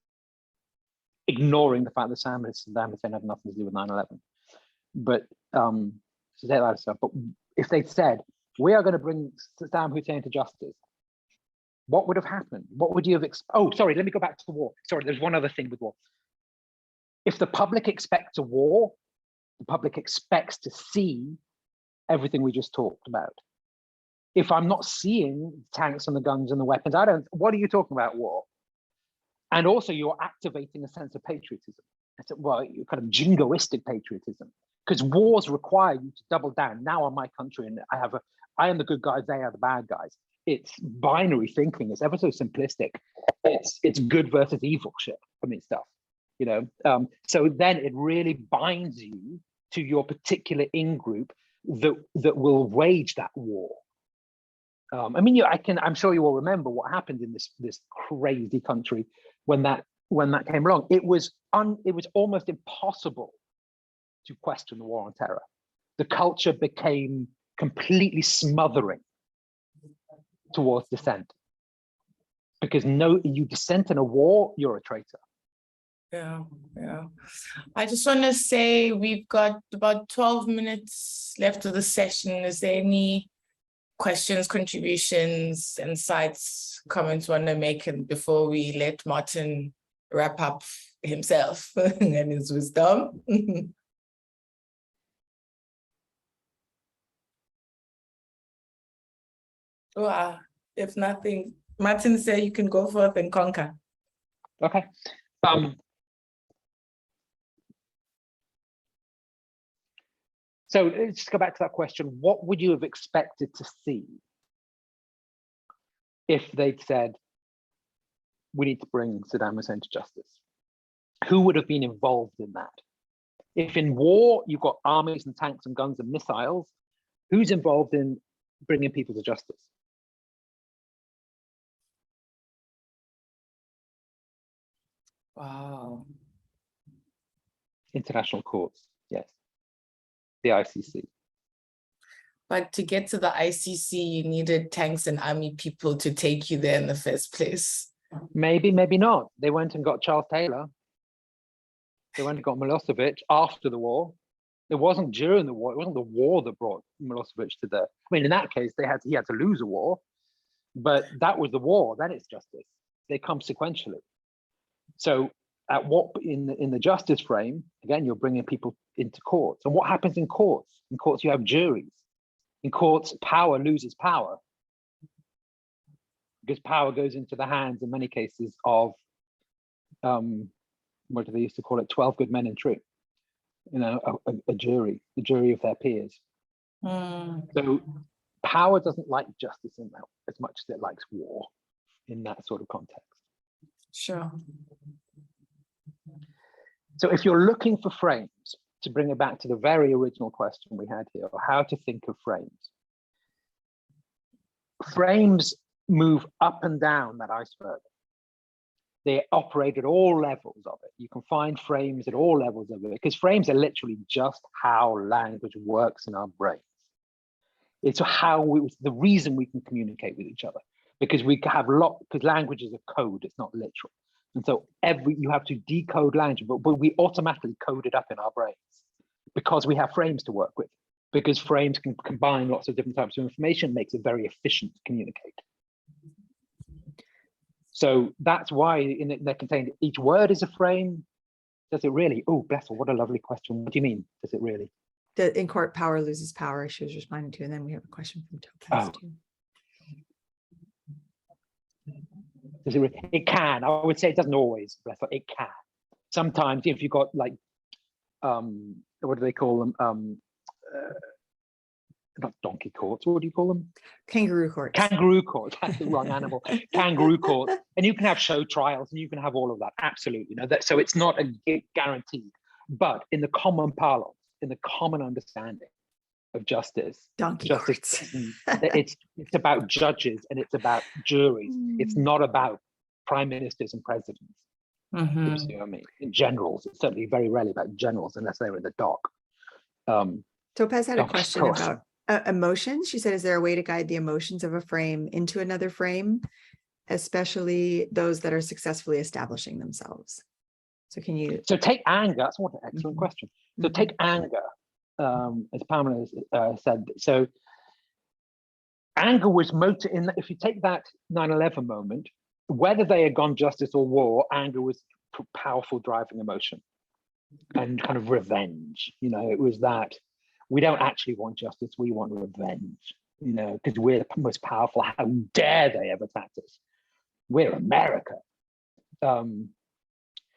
ignoring the fact that Saddam Hussein had nothing to do with 9/11. But but if they said, we are going to bring Saddam Hussein to justice, what would have happened? What would you have oh, sorry, let me go back to war. Sorry, there's one other thing with war. If the public expects a war, the public expects to see everything we just talked about. If I'm not seeing tanks and the guns and the weapons, what are you talking about, war? And also you're activating a sense of patriotism. Well, kind of jingoistic patriotism, because wars require you to double down. Now on my country, and I am the good guys, they are the bad guys. It's binary thinking. It's ever so simplistic. It's good versus evil shit. I mean, stuff, So then it really binds you to your particular in-group that will wage that war. I mean, I'm sure you all remember what happened in this crazy country when that came along. It was almost impossible to question the war on terror. The culture became completely smothering towards dissent, because you dissent in a war, you're a traitor.
Yeah. I just want to say we've got about 12 minutes left of the session. Is there any questions, contributions, insights, comments want to make before we let Martin wrap up himself and his wisdom? Well, if nothing, Martin said you can go forth and conquer.
Okay. So let's just go back to that question. What would you have expected to see if they'd said, we need to bring Saddam Hussein to justice? Who would have been involved in that? If in war, you've got armies and tanks and guns and missiles, who's involved in bringing people to justice?
Wow.
International courts, yes. The ICC.
But to get to the ICC, you needed tanks and army people to take you there in the first place.
Maybe, maybe not. They went and got Charles Taylor. They went and got Milosevic after the war. It wasn't during the war. It wasn't the war that brought Milosevic to the. I mean, in that case, he had to lose a war, but that was the war. Then it's justice. They come sequentially. So at what in the justice frame, again, you're bringing people into courts. And what happens in courts? In courts, you have juries. In courts, power loses power because power goes into the hands, in many cases, of what do they used to call it? 12 good men and true. You know, a jury of their peers. So power doesn't like justice in that as much as it likes war in that sort of context.
Sure.
So if you're looking for frames, to bring it back to the very original question we had here, how to think of frames. Frames move up and down that iceberg. They operate at all levels of it. You can find frames at all levels of it because frames are literally just how language works in our brains. It's the reason we can communicate with each other, because we have because language is a code, it's not literal. And so you have to decode language, but we automatically code it up in our brains because we have frames to work with, because frames can combine lots of different types of information, makes it very efficient to communicate. So that's why they're contained, each word is a frame. Does it really? Oh, bless her, what a lovely question. What do you mean, does it really?
In court, power loses power, she was responding to, and then we have a question from Topaz too.
Does it really? It can. I would say it doesn't always, bless her, it can. Sometimes if you've got like, what do they call them? Not donkey courts, what do you call them?
Kangaroo courts.
Kangaroo courts, that's the wrong animal. Kangaroo courts. And you can have show trials and you can have all of that, absolutely. So it's not guaranteed, but in the common parlance, in the common understanding of justice, it's about judges and it's about juries. It's not about prime ministers and presidents. You see what I mean? In generals, it's certainly very rarely about generals unless they're in the dock.
Topaz had a question about emotions. She said, is there a way to guide the emotions of a frame into another frame, especially those that are successfully establishing themselves? So can you?
So take anger, that's an excellent question. So take anger, as Pamela said. So anger was if you take that 9/11 moment, whether they had gone justice or war, anger was a powerful driving emotion and kind of revenge. You know, it was that we don't actually want justice, we want revenge, you know, because we're the most powerful. How dare they ever attack us? We're America.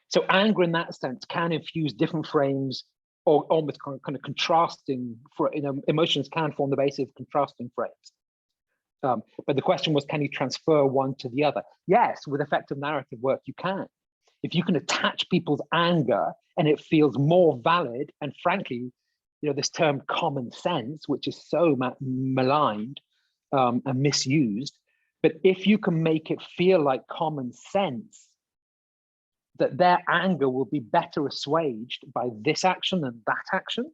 So anger in that sense can infuse different frames or almost kind of contrasting, emotions can form the basis of contrasting frames. But the question was, can you transfer one to the other? Yes, with effective narrative work, you can. If you can attach people's anger and it feels more valid, and frankly, you know, this term common sense, which is so maligned and misused, but if you can make it feel like common sense, that their anger will be better assuaged by this action than that action,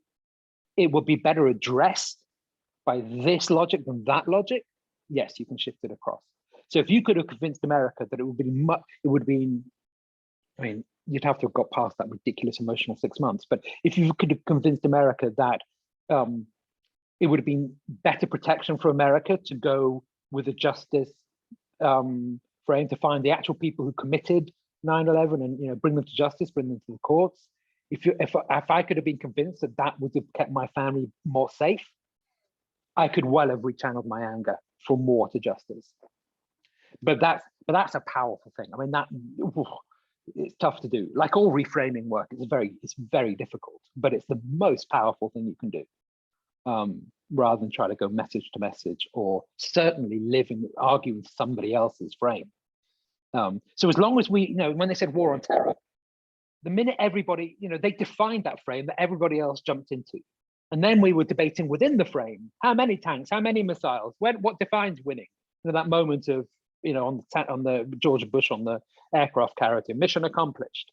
it will be better addressed by this logic than that logic, yes, you can shift it across. So if you could have convinced America that I mean, you'd have to have got past that ridiculous emotional 6 months, but if you could have convinced America that it would have been better protection for America to go with a justice frame to find the actual people who committed 9/11 and, you know, bring them to justice, bring them to the courts. If I could have been convinced that that would have kept my family more safe, I could well have rechanneled my anger for more to justice. But that's a powerful thing. I mean, it's tough to do. Like all reframing work, it's very difficult, but it's the most powerful thing you can do. Rather than try to go message to message, or certainly argue with somebody else's frame. So as long as we, you know, when they said war on terror, the minute everybody, you know, they defined that frame that everybody else jumped into. And then we were debating within the frame, how many tanks, how many missiles, what defines winning? You know, that moment of, you know, on the George Bush on the aircraft carrier, mission accomplished.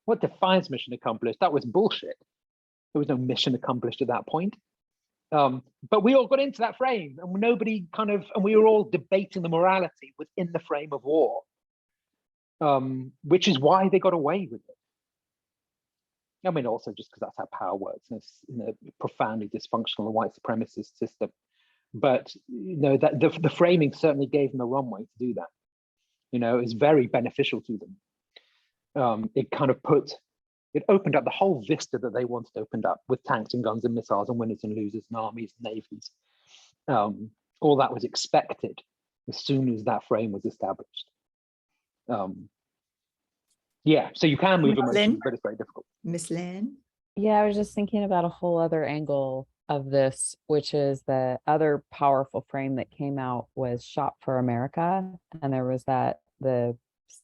What defines mission accomplished? That was bullshit. There was no mission accomplished at that point. But we all got into that frame, and we were all debating the morality within the frame of war, which is why they got away with it. I mean, also just because that's how power works, and it's, you know, profoundly dysfunctional white supremacist system. But, you know, that the framing certainly gave them a runway to do that. You know, it's very beneficial to them. it kind of it opened up the whole vista that they wanted opened up with tanks and guns and missiles and winners and losers and armies and navies. All that was expected as soon as that frame was established. Yeah, so you can move emotions, but it's very difficult.
Miss Lynn?
Yeah, I was just thinking about a whole other angle of this, which is the other powerful frame that came out was Shop for America. And there was the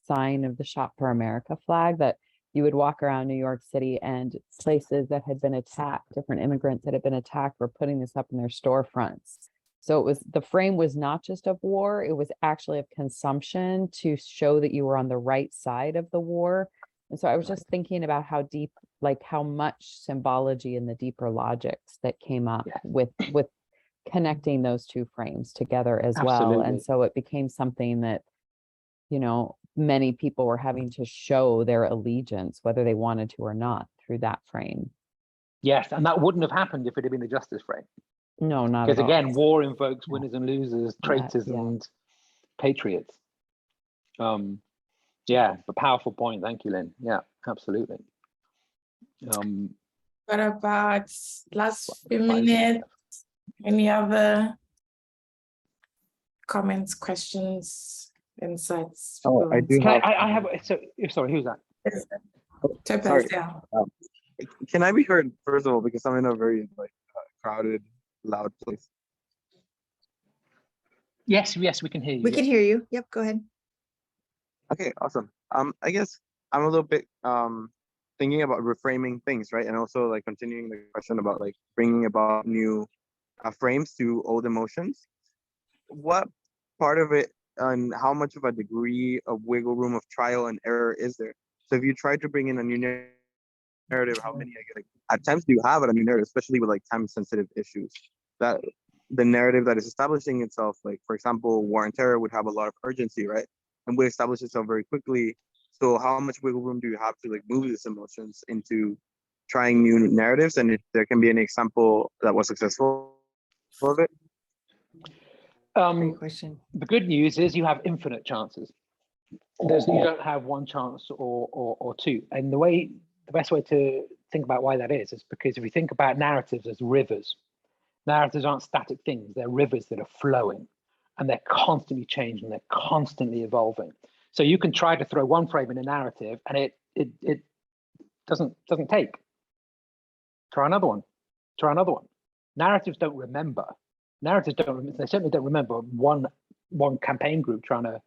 sign of the Shop for America flag that you would walk around New York City, and places that had been attacked, different immigrants that had been attacked, were putting this up in their storefronts. So the frame was not just of war, it was actually of consumption to show that you were on the right side of the war. And so I was just thinking about how deep, like how much symbology and the deeper logics that came up with connecting those two frames together as well. And so it became something that, you know, many people were having to show their allegiance, whether they wanted to or not, through that frame.
Yes, and that wouldn't have happened if it had been the justice frame.
No, not
because
at all.
again, war invokes winners and losers, traitors and patriots. Yeah, but powerful point. Thank you, Lynn. Yeah, absolutely.
What about last few minutes? Any other comments, questions, insights?
Oh, I do.
I have. So, sorry, who's that?
Sorry. Can I be heard first of all, because I'm in a very crowded, loud place?
Yes, we can hear you.
We can hear you. Yep, go ahead.
Okay, awesome. I guess I'm a little bit thinking about reframing things, right? And also like continuing the question about like bringing about new frames to old emotions. What part of it and how much of a degree of wiggle room of trial and error is there? So if you try to bring in a new narrative, how many attempts do you have at a new narrative, especially with like time sensitive issues? That the narrative that is establishing itself, like for example, War and Terror would have a lot of urgency, right? And would establish itself very quickly. So how much wiggle room do you have to like move these emotions into trying new narratives? And if there can be an example that was successful of it?
Great question.
The good news is you have infinite chances. You don't have one chance or two. And the best way to think about why that is because if you think about narratives as rivers, narratives aren't static things, they're rivers that are flowing and they're constantly changing, they're constantly evolving. So you can try to throw one frame in a narrative and it doesn't take. Try another one. Narratives don't remember. They certainly don't remember one campaign group trying to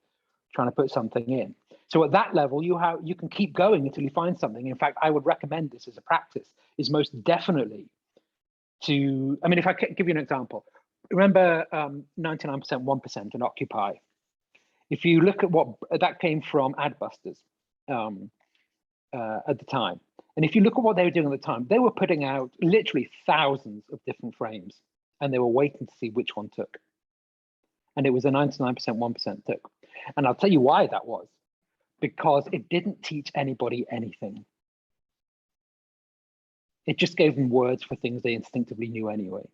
put something in. So at that level, you can keep going until you find something. In fact, I would recommend this as a practice, is most definitely to, I mean, if I give you an example, remember 99%, 1% and Occupy. If you look at what that came from Adbusters at the time. And if you look at what they were doing at the time, they were putting out literally thousands of different frames and they were waiting to see which one took. And it was a 99%, 1% took. And I'll tell you why that was. Because it didn't teach anybody anything. It just gave them words for things they instinctively knew anyway.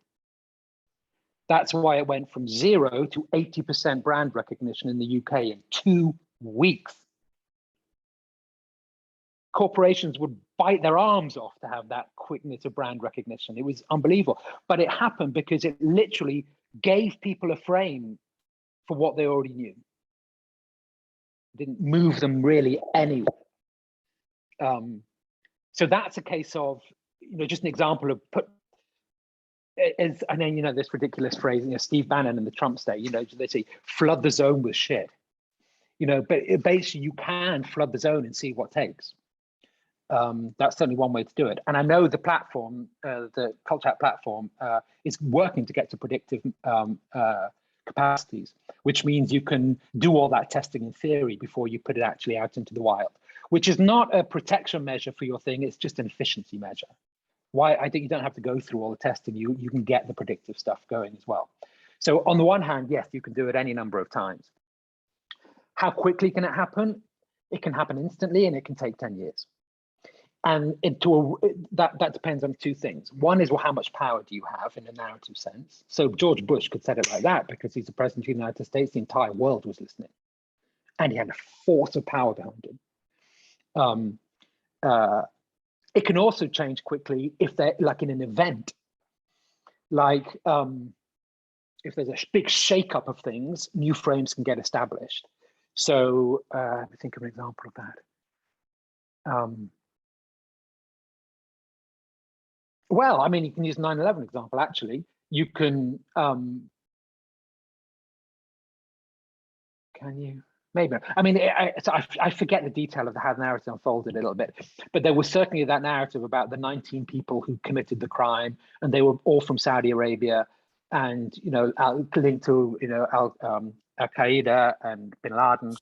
That's why it went from 0 to 80% brand recognition in the UK in 2 weeks. Corporations would bite their arms off to have that quickness of brand recognition. It was unbelievable. But it happened because it literally gave people a frame for what they already knew. Didn't move them really anywhere. So that's a case of, just an example of and then, this ridiculous phrase, Steve Bannon and the Trump state, they say, flood the zone with shit. But basically you can flood the zone and see what takes. That's certainly one way to do it. And I know the platform, the Cultchat platform is working to get to predictive capacities, which means you can do all that testing in theory before you put it actually out into the wild, which is not a protection measure for your thing, it's just an efficiency measure. Why I think you don't have to go through all the testing, you can get the predictive stuff going as well. So on the one hand, yes, you can do it any number of times. How quickly can it happen? It can happen instantly and it can take 10 years. And that depends on two things. One is, well, how much power do you have in a narrative sense? So George Bush could say it like that because he's the president of the United States, the entire world was listening. And he had a force of power behind him. It can also change quickly if they're like in an event, like if there's a big shakeup of things, new frames can get established. So let me think of an example of that. Well, I mean, you can use 9/11 example, actually. You can you? Maybe. I mean, I forget the detail of how the narrative unfolded a little bit, but there was certainly that narrative about the 19 people who committed the crime, and they were all from Saudi Arabia, and linked to Al Qaeda and Bin Laden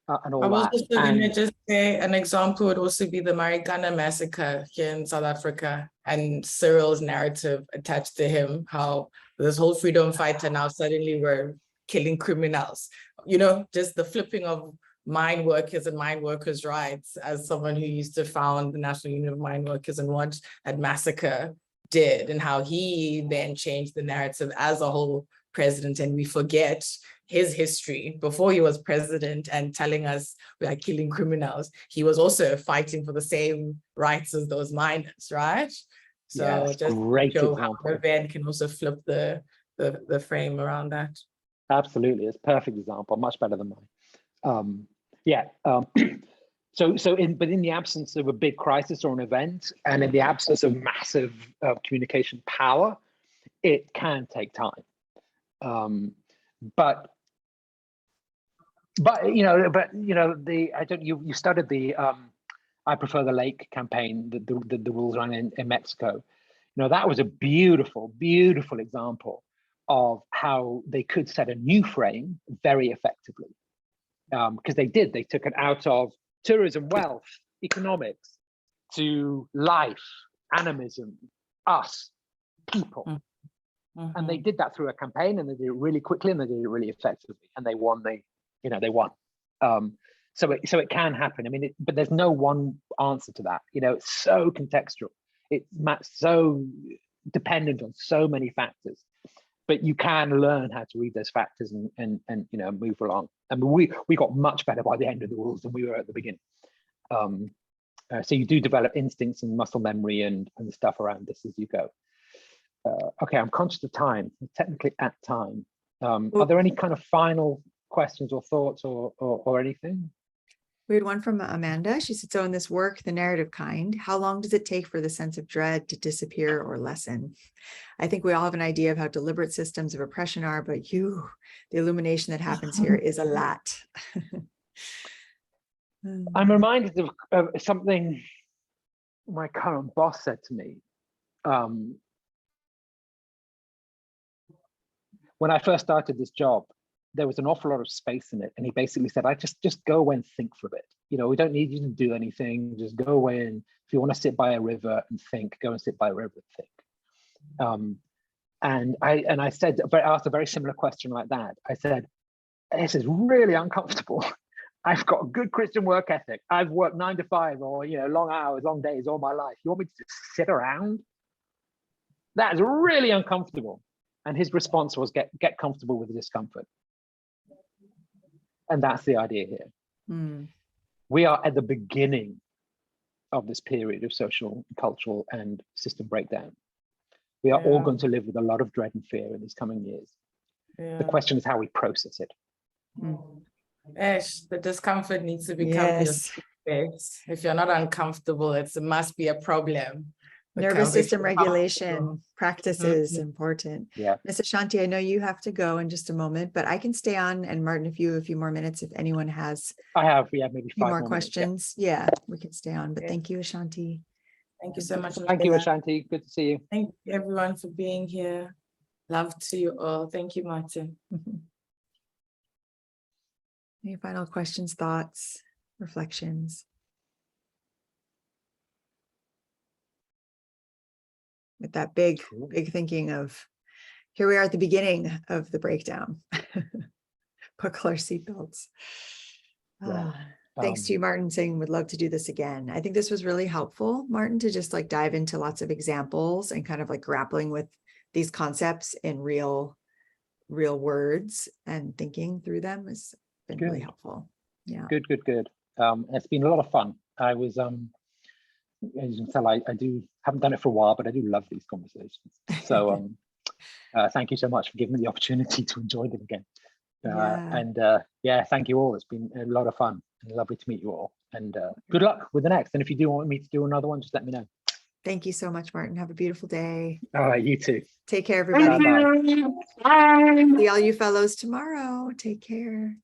and all
I was
that.
also going to just say an example would also be the Marikana massacre here in South Africa, and Cyril's narrative attached to him, how this whole freedom fighter now suddenly were killing criminals. Just the flipping of mine workers and mine workers' rights, as someone who used to found the National Union of Mine Workers and what that massacre did, and how he then changed the narrative as a whole president. And we forget his history before he was president and telling us we are killing criminals. He was also fighting for the same rights as those miners, right? So
yes,
just
great
show
example.
how event can also flip the frame around that.
Absolutely, it's a perfect example, much better than mine. But in the absence of a big crisis or an event, and in the absence of massive communication power, it can take time. You started the I Prefer the Lake campaign, the rules around in Mexico. That was a beautiful, beautiful example of how they could set a new frame very effectively. Because they took it out of tourism, wealth, economics, to life, animism, us, people. Mm-hmm. And they did that through a campaign, and they did it really quickly, and they did it really effectively, and they won. They won. So it can happen. I mean, but there's no one answer to that. It's so contextual. It's so dependent on so many factors. But you can learn how to read those factors and move along. And we got much better by the end of the rules than we were at the beginning. So you do develop instincts and muscle memory and stuff around this as you go. Okay, I'm conscious of time. I'm technically at time. Are there any kind of final questions or thoughts or anything?
We had one from Amanda. She said, so in this work, the narrative kind, how long does it take for the sense of dread to disappear or lessen? I think we all have an idea of how deliberate systems of oppression are, but the illumination that happens here is a lot.
I'm reminded of something my current boss said to me. When I first started this job, there was an awful lot of space in it. And he basically said, I just go away and think for a bit. We don't need you to do anything. Just go away, and if you want to sit by a river and think, go and sit by a river and think. And I said, but I asked a very similar question like that. I said, this is really uncomfortable. I've got a good Christian work ethic. I've worked 9 to 5 or long hours, long days all my life. You want me to just sit around? That is really uncomfortable. And his response was, get comfortable with the discomfort. And that's the idea here. Mm. We are at the beginning of this period of social, cultural, and system breakdown. We are all going to live with a lot of dread and fear in these coming years. Yeah. The question is how we process it.
The discomfort needs to become your space. If you're not uncomfortable, it must be a problem.
Nervous system regulation practices important.
Yeah.
Ms. Ashanti, I know you have to go in just a moment, but I can stay on, and Martin, if you have a few more minutes, if anyone has
maybe 5
more questions. Yeah, we can stay on. But thank you, Ashanti.
Thank you so much.
Thank you, Ashanti. Good to see you.
Thank you, everyone, for being here. Love to you all. Thank you, Martin.
Any final questions, thoughts, reflections? With that big thinking of, here we are at the beginning of the breakdown. Buckle our seatbelts. Thanks to you, Martin, saying would love to do this again. I think this was really helpful, Martin, to just dive into lots of examples and kind of grappling with these concepts in real words and thinking through them has been really helpful. Yeah.
Good. It's been a lot of fun. I was as you can tell, I haven't done it for a while, but I do love these conversations. So thank you so much for giving me the opportunity to enjoy them again. And yeah, thank you all. It's been a lot of fun and lovely to meet you all. And good luck with the next. And if you do want me to do another one, just let me know.
Thank you so much, Martin. Have a beautiful day.
All right, you too.
Take care, everybody.
Bye-bye.
See all you fellows tomorrow. Take care.